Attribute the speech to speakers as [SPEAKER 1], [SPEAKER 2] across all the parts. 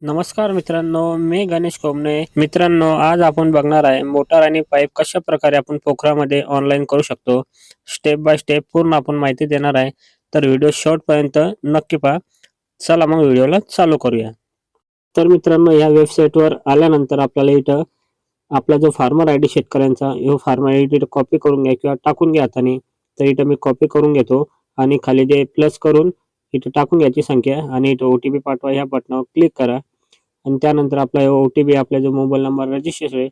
[SPEAKER 1] नमस्कार मित्रांनो, मी गणेश कोमने. मित्रांनो, आज आपण बघणार आहे मोटार आणि पाईप कशा प्रकारे आपण पोखरामध्ये ऑनलाईन करू शकतो. स्टेप बाय स्टेप पूर्ण आपण माहिती देणार आहे. तर व्हिडिओ शेवटपर्यंत नक्की पहा. चला मग व्हिडिओला चालू करूया. तर मित्रांनो, या वेबसाईटवर आल्यानंतर आपल्याला इथं आपला जो फार्मर आयडी शेतकऱ्यांचा ह्यो फार्मर आयडी कॉपी करून घ्या किंवा टाकून घ्या हाताने. तर इथं मी कॉपी करून घेतो आणि खाली जे प्लस करून इथं टाकून घ्यायची संख्या आणि इथं ओ-टी-पी पाठवा ह्या बटनावर क्लिक करा. आणि त्यानंतर आपला ओ-टी-पी आपला जो मोबाईल नंबर रजिस्टर आहे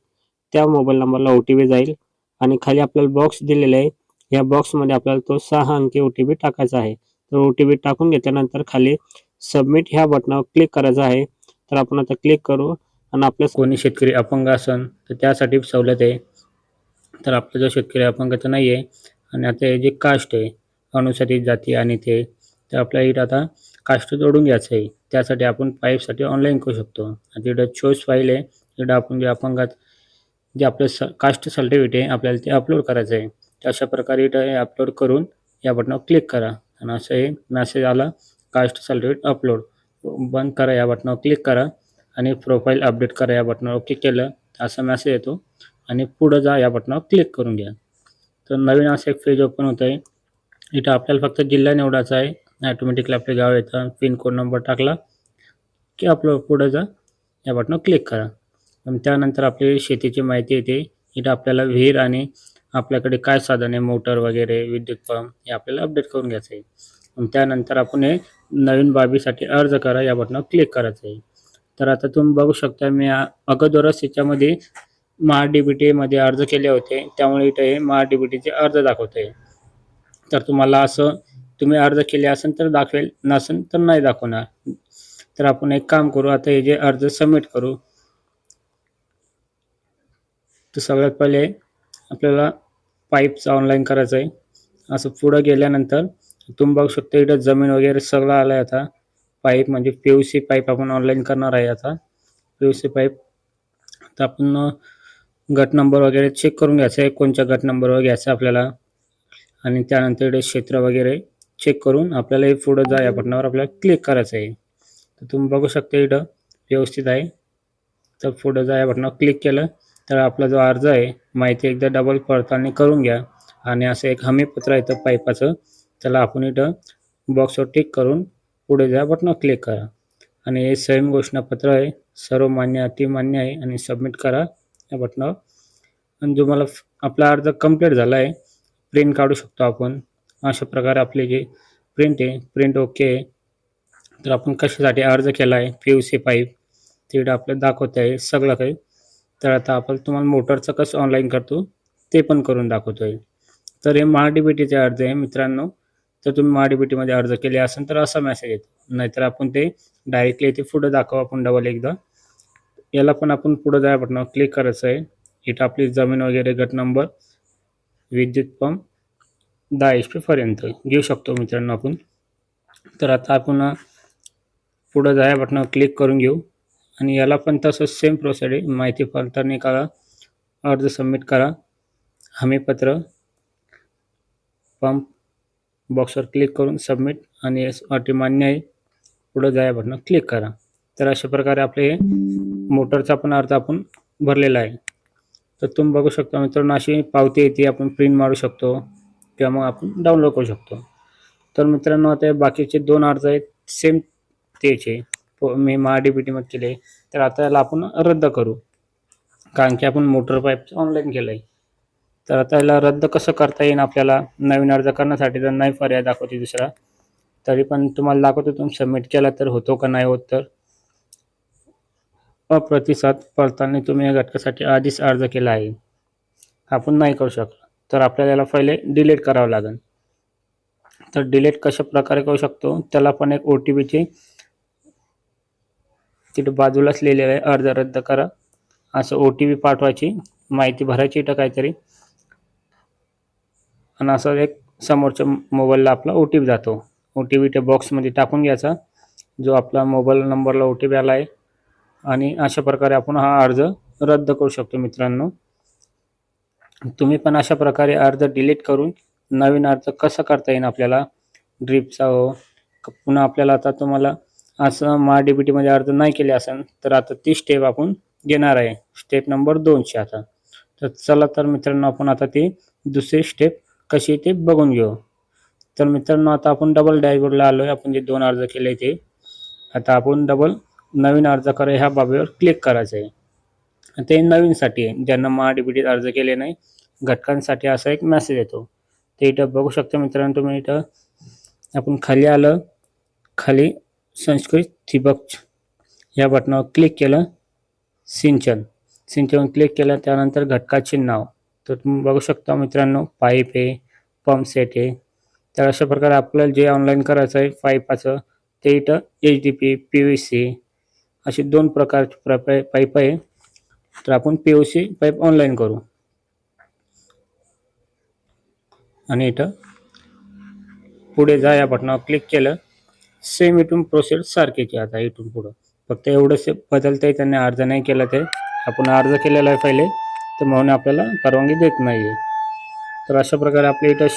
[SPEAKER 1] त्या मोबाईल नंबरला ओ-टी-पी जाईल आणि खाली आपल्याला बॉक्स दिलेला आहे. या बॉक्समध्ये आपल्याला तो 6 अंकी ओ-टी-पी टाकायचा आहे. तर ओ-टी-पी टाकून घेतल्यानंतर खाली सबमिट ह्या बटनावर क्लिक करायचं आहे. तर आपण आता क्लिक करू आणि आपल्या कोणी शेतकरी अपंग असन तर त्यासाठी सवलत आहे. तर आपला जो शेतकरी अपंगाचा नाही आहे आणि आता हे जे कास्ट आहे अनुसूचित जाती आणि ते तर आपल्याला इथं आता कास्ट जोडून घ्यायचं आहे. त्यासाठी आपण पाईपसाठी ऑनलाईन करू शकतो. आता इथं चॉईस फाईल आहे. इथं आपण जे अपंगात जे आपलं कास्ट सर्टिफिकेट आहे आपल्याला ते अपलोड करायचं आहे. अशा प्रकारे इथं हे अपलोड करून या बटनावर क्लिक करा आणि असं हे मेसेज आला, कास्ट सर्टिफिकेट अपलोड. बंद करा या बटनावर क्लिक करा आणि प्रोफाईल अपडेट करा या बटनावर क्लिक केलं असा मेसेज येतो आणि पुढं जा या बटनावर क्लिक करून घ्या. तर नवीन असं एक पेज ओपन होतं आहे. इथं आपल्याला फक्त जिल्हा निवडायचा आहे. ऑटोमॅटिकली आपले गाव येतं. पिन कोड नंबर टाकला की आपलं पुढे जा या बटनावर क्लिक करा. आणि त्यानंतर आपली शेतीची माहिती येते. इथं आपल्याला विहीर आणि आपल्याकडे काय साधन आहे मोटर वगैरे विद्युत पंप हे आपल्याला अपडेट करून घ्यायचं आहे. आणि त्यानंतर आपण हे नवीन बाबीसाठी अर्ज करा या बटनावर क्लिक करायचं आहे. तर आता तुम्ही बघू शकता मी अगोदरच याच्यामध्ये महा-डी-बी-टीमध्ये अर्ज केले होते. त्यामुळे इथं हे महा-डी-बी-टीचे अर्ज दाखवतंय. तर तुम्हाला असं तुम्ही अर्ज केले असेल तर दाखवेल, नसेल तर नाही दाखवणार. तर आपण एक काम करू, आता हे जे अर्ज सबमिट करू. तर सगळ्यात पहिले आपल्याला पाईपचं ऑनलाईन करायचं आहे. असं पुढं गेल्यानंतर तुम्ही बघू शकता इथं जमीन वगैरे सगळं आलं आहे आता. पाईप म्हणजे पी-यू-सी पाईप आपण ऑनलाईन करणार आहे आता. पी-यू-सी पाईप तर आपण गट नंबर वगैरे चेक करून घ्यायचा आहे. कोणत्या गट नंबरवर घ्यायचं आपल्याला आणि त्यानंतर इकडे क्षेत्र वगैरे चेक करून आपल्याला हे पुढं जा या बटनावर आपल्याला क्लिक करायचं आहे. तर तुम्ही बघू शकता इथं व्यवस्थित आहे. तर पुढं जा या बटनावर क्लिक केलं तर आपला जो अर्ज आहे माहिती एकदा डबल पडताळणी करून घ्या आणि असं एक हमीपत्र येतं पाईपाचं त्याला आपण इथं बॉक्सवर टिक करून पुढे जा बटनावर क्लिक करा आणि हे स्वयं घोषणापत्र आहे. सर्व मान्य अति मान्य आहे आणि सबमिट करा या बटनावर. आणि जो मला आपला अर्ज कंप्लीट झाला आहे प्रिंट काढू शकतो आपण. अशा प्रकारे आपले जे प्रिंट आहे प्रिंट ओके आहे. तर आपण कशासाठी अर्ज केला आहे पी-यू-सी पाईप तिकडे आपल्याला दाखवत आहे सगळं काही. तर आता आपण तुम्हाला मोटरचं कसं ऑनलाईन करतो ते पण करून दाखवतो आहे. तर हे महा-डी-बी-टीचे अर्ज आहे मित्रांनो. तर तुम्ही महा-डी-बी-टीमध्ये अर्ज केले असेल तर असा मेसेज येतो. नाहीतर आपण ते डायरेक्टली इथे पुढे दाखवू आपण डबल एकदा. याला पण आपण पुढे जा बटनावर क्लिक करायचं आहे. इथं आपली जमीन वगैरे गट नंबर विद्युत पंप 10 HP पर्यंत घेऊ शकतो मित्रांनो आपण. तर आता आपण पुढं जा या बटनावर क्लिक करून घेऊ आणि याला पण तसंच सेम प्रोसेस आहे. माहिती पडताळणी करा, अर्ज सबमिट करा, हमीपत्र, पंप बॉक्सवर क्लिक करून सबमिट आणि अटी मान्य आहे. पुढं जा या बटनावर क्लिक करा. तर अशा प्रकारे आपले मोटरचा पण अर्ज आपण भरलेला आहे. तर तुम्ही बघू शकता मित्रांनो अशी पावती येते आपण प्रिंट मारू शकतो किंवा मग आपण डाउनलोड करू शकतो. तर मित्रांनो आता बाकीचे 2 अर्ज आहेत सेम तेचे मी महा-डी-बी-टीमध्ये केले. तर आता याला आपण रद्द करू कारण की आपण मोटर पाईपचं ऑनलाईन केलं आहे. तर आता याला रद्द कसं करता येईल आपल्याला नवीन अर्ज करण्यासाठी तर नाही पर्याय दाखवते दुसरा. तरी पण तुम्हाला दाखवतो तुम्ही सबमिट केला तर होतो का नाही होत. तर अप्रतिसाद पडताळणी तुम्ही या घटकासाठी आधीच अर्ज केला आहे आपण नाही करू शकलो तर आपल्याला याला पहिले डिलीट करावं लागेल. तर डिलीट कशा प्रकारे करू शकतो त्याला पण एक ओ-टी-पीची तिथे बाजूलाच लिहिलेलं आहे अर्ज रद्द करा असं ओ-टी-पी पाठवायची माहिती भरायची इथं काहीतरी आणि असं एक समोरच्या मोबाईलला आपला ओ-टी-पी जातो. ओ-टी-पी त्या बॉक्समध्ये टाकून घ्यायचा जो आपला मोबाईल नंबरला ओ-टी-पी आला आहे आणि अशा प्रकारे आपण हा अर्ज रद्द करू शकतो मित्रांनो. तुम्ही पण अशा प्रकारे अर्ज डिलीट करून नवीन अर्ज कसा करता येईल आपल्याला ड्रिपचा हो पुन्हा आपल्याला आता तुम्हाला असं महाडीबीटीमध्ये अर्ज नाही केले असेल तर आता ती स्टेप आपण घेणार आहे, स्टेप नंबर 2ची आता. तर चला तर मित्रांनो आपण आता ती दुसरी स्टेप कशी ते बघून घेऊ. तर मित्रांनो आता आपण डबल डॅशबोर्डला आलो आहे. आपण जे 2 अर्ज केले ते आता आपण डबल नवीन अर्ज करा ह्या बाबीवर क्लिक करायचं आहे. ते नवीनसाठी आहे, ज्यांना महाडीबीटीत अर्ज केले नाही घटकांसाठी असा एक मेसेज येतो. ते इथं बघू शकता मित्रांनो तुम्ही. इथं आपण खाली आलं, खाली संस्कृत ठिबक या बटनावर क्लिक केलं, सिंचन क्लिक केलं, त्यानंतर घटकाचे नाव. तर तुम्ही बघू शकता मित्रांनो पाईप आहे, पंप सेट आहे. तर अशा प्रकारे आपल्याला जे ऑनलाईन करायचं आहे पाईपाचं ते इथं HDP PVC असे 2 प्रकारचे पाईप आहे. तर आपण PVC पाईप ऑनलाईन करू आणि इथं पुढे जा या बटनावर क्लिक केलं. सेम इथून प्रोसेस सारखीच आहे आता इथून पुढं, फक्त एवढंच बदलतंय त्यांनी अर्ज नाही केला ते. आपण अर्ज केलेला आहे पहिले तर म्हणून आपल्याला परवानगी देत नाही आहे. तर अशा प्रकारे आपल्या इथं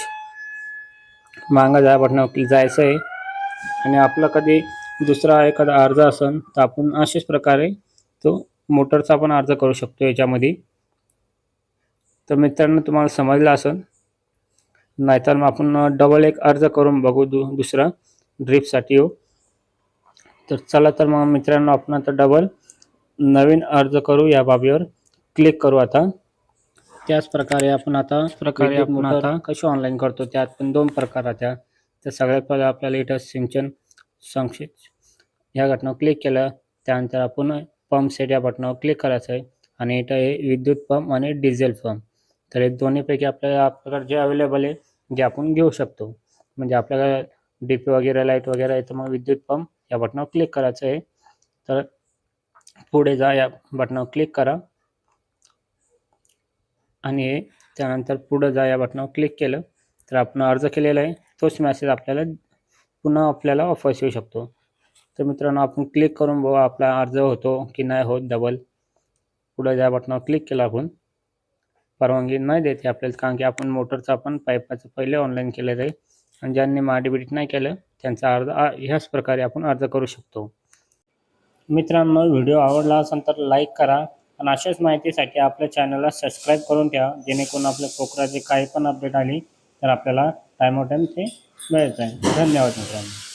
[SPEAKER 1] मागं जा बटनावर जायचं आहे आणि आपला कधी दुसरा एखादा अर्ज असेल तर आपण अशाच प्रकारे तो मोटरचा पण अर्ज करू शकतो याच्यामध्ये. तर मित्रांनो तुम्हाला समजलं असेल, नाहीतर मग आपण डबल एक अर्ज करून बघू दुसरा ड्रिपसाठी हो. तर चला तर मग मित्रांनो आपण आता डबल नवीन अर्ज करू, या बाबीवर क्लिक करू आता. त्याच प्रकारे आपण आता कशी ऑनलाईन करतो त्यात पण 2 प्रकार आहेत. तर सगळ्यात पहिले आपल्याला इथं सिंचन संक्षिप्त या बटनावर क्लिक केलं, त्यानंतर आपण पंप सेट या बटनावर क्लिक करायचं आहे आणि इथं आहे विद्युत पंप आणि डिझेल पंप. तर हे दोन्हीपैकी आपल्याकडे जे अवेलेबल आहे जे आपण घेऊ शकतो. म्हणजे आपल्याला DP वगैरे लाईट वगैरे आहे तर मग विद्युत पंप या बटनावर क्लिक करायचं आहे. तर पुढे जा या बटनावर क्लिक करा आणि त्यानंतर पुढे जा या बटनावर क्लिक केलं तर आपण अर्ज केलेला आहे तोच मेसेज आपल्याला वापस येऊ शकतो. तर मित्रांनो आपण क्लिक करून बघू आपला अर्ज होतो की नाही होत डबल. पुढे जा बटनावर क्लिक केलं, आपण परवानगी नाही देते आपल्याला, कारण की आपण मोटरचा पण पाईपाचं पहिले ऑनलाईन केलेलं आहे आणि ज्यांनी महाडीबीटीत नाही केलं त्यांचा अर्ज ह्याच प्रकारे आपण अर्ज करू शकतो. मित्रांनो व्हिडिओ आवडला असेल तर लाईक करा आणि अशाच माहितीसाठी आपल्या चॅनलला सबस्क्राईब करून ठेवा, जेणेकरून आपल्या पोखराचे काही पण अपडेट आली तर आपल्याला टाईमोटाईम ते मिळत आहे. धन्यवाद मित्रांनो.